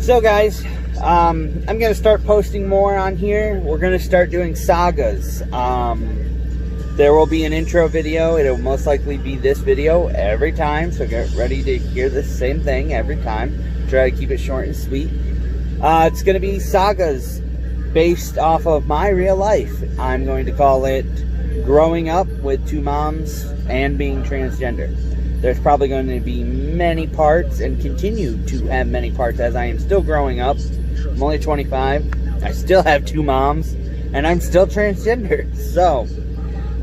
So guys, I'm going to start posting more on here. We're going to start doing sagas. There will be an intro video. It'll most likely be this video every time, so get ready to hear the same thing every time. Try to keep it short and sweet. It's going to be sagas based off of my real life. I'm going to call it Growing Up with Two Moms and Being Transgender. There's probably going to be many parts and continue to have many parts as I am still growing up. I'm only 25. I still have two moms and I'm still transgender. So,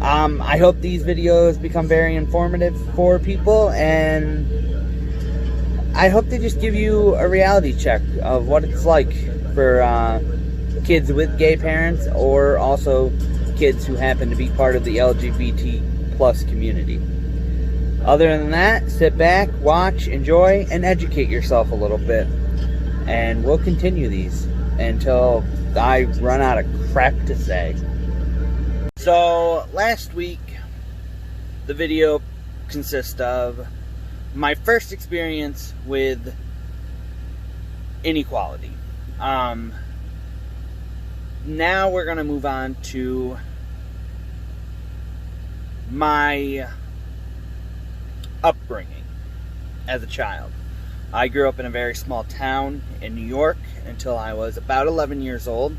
I hope these videos become very informative for people, and I hope they just give you a reality check of what it's like for kids with gay parents, or also kids who happen to be part of the LGBT plus community. Other than that, sit back, watch, enjoy, and educate yourself a little bit. And we'll continue these until I run out of crap to say. So, last week, the video consists of my first experience with inequality. Now we're going to move on to my upbringing as a child. I grew up in a very small town in New York until I was about 11 years old.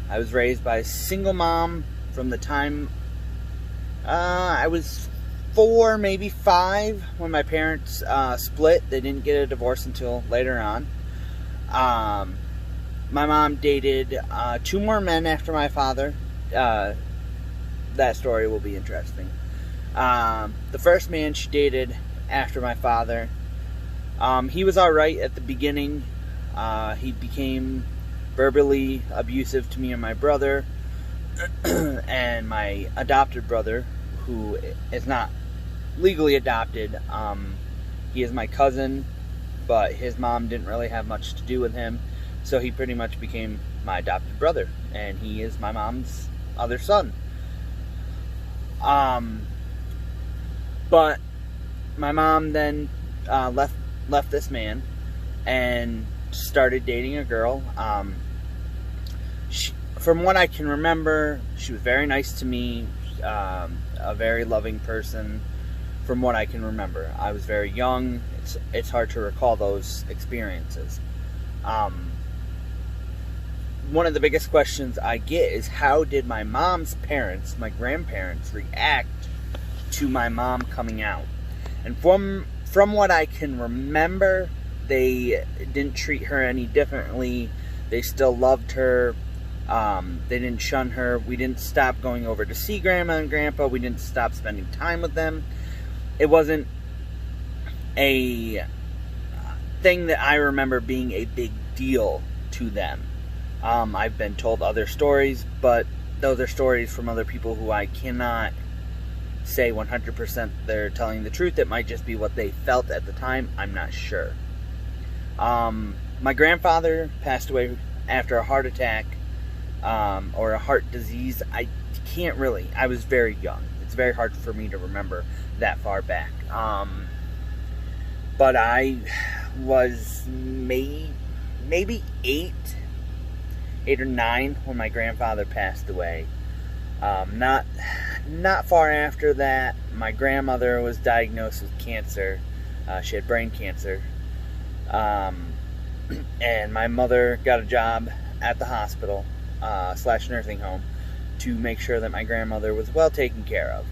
I was raised by a single mom from the time I was 4, maybe 5, when my parents split. They didn't get a divorce until later on. My mom dated 2 more men after my father. That story will be interesting. The first man she dated after my father, he was alright at the beginning. He became verbally abusive to me and my brother, and my adopted brother, who is not legally adopted. He is my cousin, but his mom didn't really have much to do with him, so he pretty much became my adopted brother, and he is my mom's other son. But my mom then left this man and started dating a girl. From what I can remember, she was very nice to me, a very loving person. From what I can remember, I was very young. It's hard to recall those experiences. One of the biggest questions I get is, how did my mom's parents, my grandparents, react to my mom coming out? And from what I can remember, they didn't treat her any differently. They still loved her. They didn't shun her. We didn't stop going over to see Grandma and Grandpa. We didn't stop spending time with them. It wasn't a thing that I remember being a big deal to them. I've been told other stories, but those are stories from other people who I cannot say 100% they're telling the truth. It might just be what they felt at the time. I'm not sure. My grandfather passed away after a heart attack, or a heart disease. I can't really. I was very young. It's very hard for me to remember that far back. But I was maybe 8 or 9 when my grandfather passed away. Not far after that, my grandmother was diagnosed with cancer. She had brain cancer. And my mother got a job at the hospital / nursing home to make sure that my grandmother was well taken care of.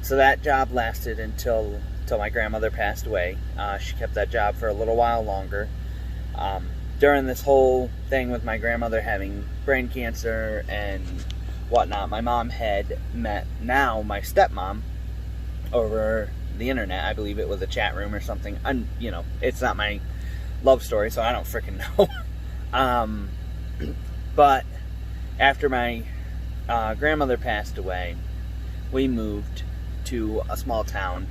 So that job lasted until my grandmother passed away. She kept that job for a little while longer. During this whole thing with my grandmother having brain cancer and whatnot, my mom had met now my stepmom over the internet. I believe it was a chat room or something. You know, it's not my love story, so I don't freaking know. But after my grandmother passed away, we moved to a small town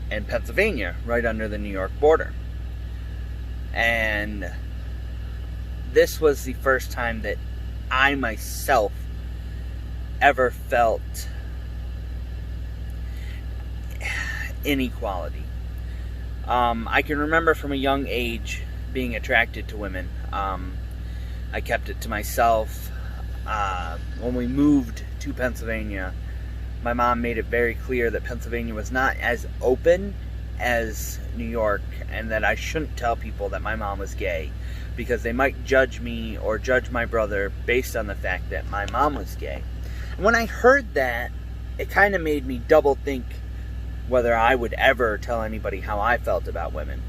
in Pennsylvania, right under the New York border. And this was the first time that I myself ever felt inequality. I can remember from a young age being attracted to women. I kept it to myself. When we moved to Pennsylvania, my mom made it very clear that Pennsylvania was not as open as New York, and that I shouldn't tell people that my mom was gay, because they might judge me or judge my brother based on the fact that my mom was gay. And when I heard that, it kind of made me double think whether I would ever tell anybody how I felt about women.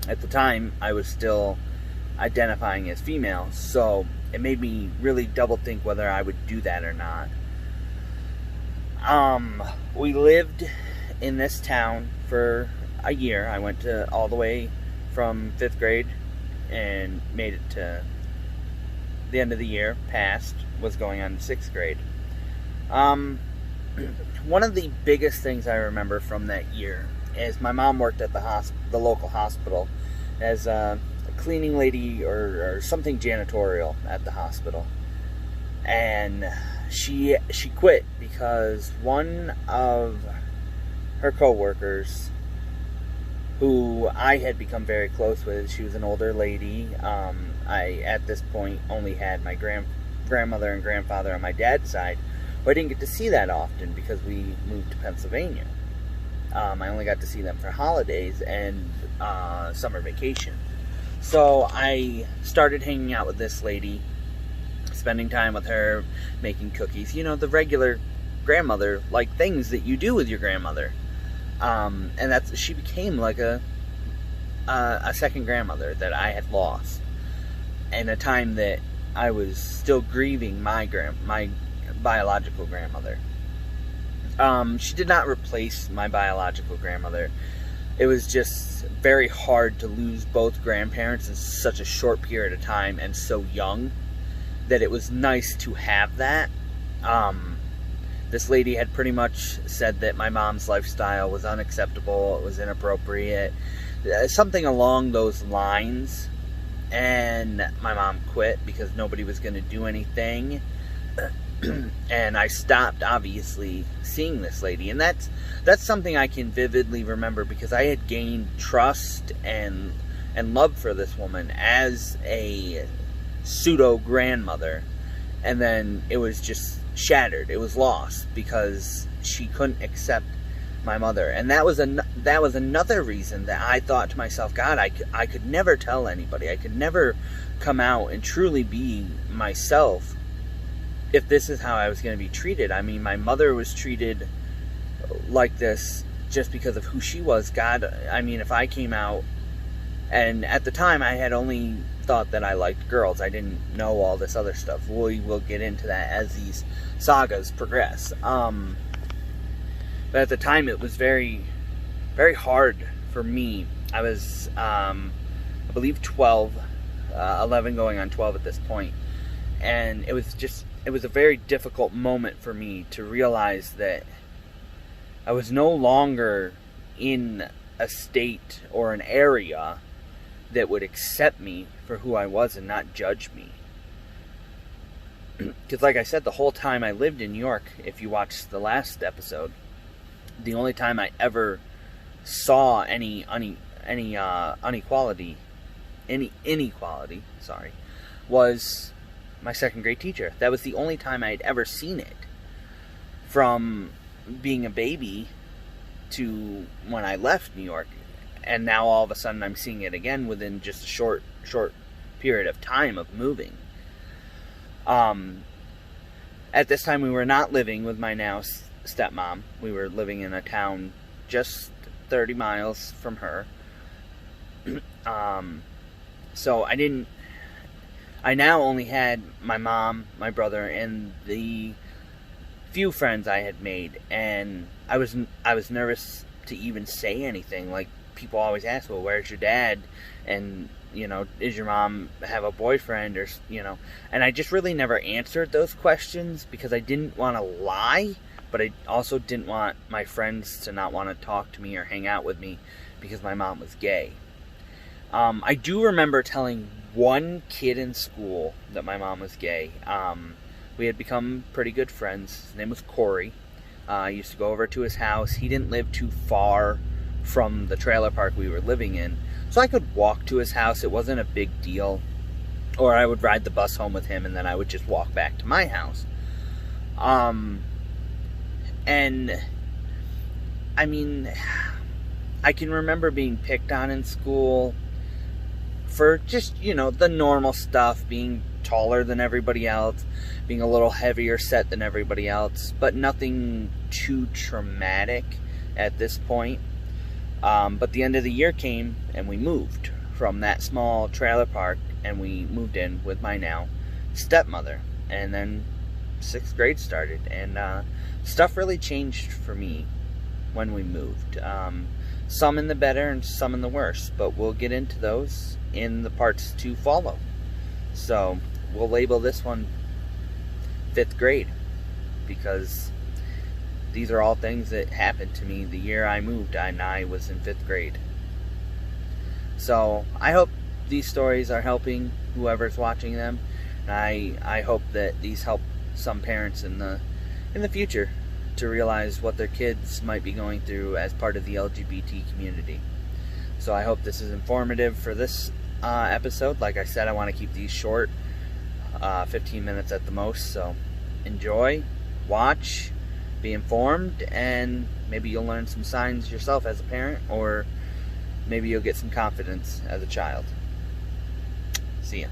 At the time, I was still identifying as female, so it made me really double think whether I would do that or not. We lived in this town for a year. I went to all the way from 5th grade and made it to the end of the year, passed, was going on 6th grade. One of the biggest things I remember from that year is my mom worked at the local hospital as a cleaning lady or something janitorial at the hospital. And she quit because one of her co-workers, who I had become very close with, she was an older lady. I, at this point, only had my grandmother and grandfather on my dad's side, but I didn't get to see that often because we moved to Pennsylvania. I only got to see them for holidays and summer vacation. So I started hanging out with this lady, spending time with her, making cookies. You know, the regular grandmother-like things that you do with your grandmother. And she became like a second grandmother that I had lost, in a time that I was still grieving my biological grandmother. She did not replace my biological grandmother. It was just very hard to lose both grandparents in such a short period of time and so young, that it was nice to have that. This lady had pretty much said that my mom's lifestyle was unacceptable, it was inappropriate, something along those lines. And my mom quit because nobody was going to do anything. And I stopped, obviously, seeing this lady. And that's something I can vividly remember, because I had gained trust and love for this woman as a pseudo-grandmother. And then it was just shattered. It was lost because she couldn't accept my mother. And that was another reason that I thought to myself, God, I could never tell anybody. I could never come out and truly be myself if this is how I was going to be treated. I mean, my mother was treated like this just because of who she was. God, I mean, if I came out, and at the time I had only thought that I liked girls. I didn't know all this other stuff. We will get into that as these sagas progress. But at the time it was very, very hard for me. I was, I believe 12, 11 going on 12 at this point. And it was a very difficult moment for me to realize that I was no longer in a state or an area that would accept me for who I was and not judge me. Because like I said, the whole time I lived in New York, if you watched the last episode, the only time I ever saw any inequality, was my second grade teacher. That was the only time I had ever seen it. From being a baby to when I left New York. And now all of a sudden I'm seeing it again within just a short period of time of moving. At this time we were not living with my now stepmom. We were living in a town just 30 miles from her. So I now only had my mom, my brother, and the few friends I had made, and I was nervous to even say anything. Like, people always ask, well, where's your dad? And, you know, does your mom have a boyfriend? Or, you know, and I just really never answered those questions because I didn't want to lie, but I also didn't want my friends to not want to talk to me or hang out with me because my mom was gay. I do remember telling one kid in school that my mom was gay. We had become pretty good friends. His name was Corey. I used to go over to his house. He didn't live too far from the trailer park we were living in, So I could walk to his house. It wasn't a big deal. Or I would ride the bus home with him, and then I would just walk back to my house. And I mean, I can remember being picked on in school for just, you know, the normal stuff, being taller than everybody else, being a little heavier set than everybody else, but nothing too traumatic at this point. But the end of the year came, and we moved from that small trailer park, and we moved in with my now stepmother. And then 6th grade started, and stuff really changed for me when we moved. Some in the better and some in the worse, but we'll get into those in the parts to follow. So we'll label this one 5th grade, because these are all things that happened to me the year I moved, and I was in 5th grade. So I hope these stories are helping whoever's watching them. And I hope that these help some parents in the future to realize what their kids might be going through as part of the LGBT community. So I hope this is informative for this episode. Like I said, I want to keep these short, 15 minutes at the most. So enjoy, watch, be informed, and maybe you'll learn some signs yourself as a parent, or maybe you'll get some confidence as a child. See ya.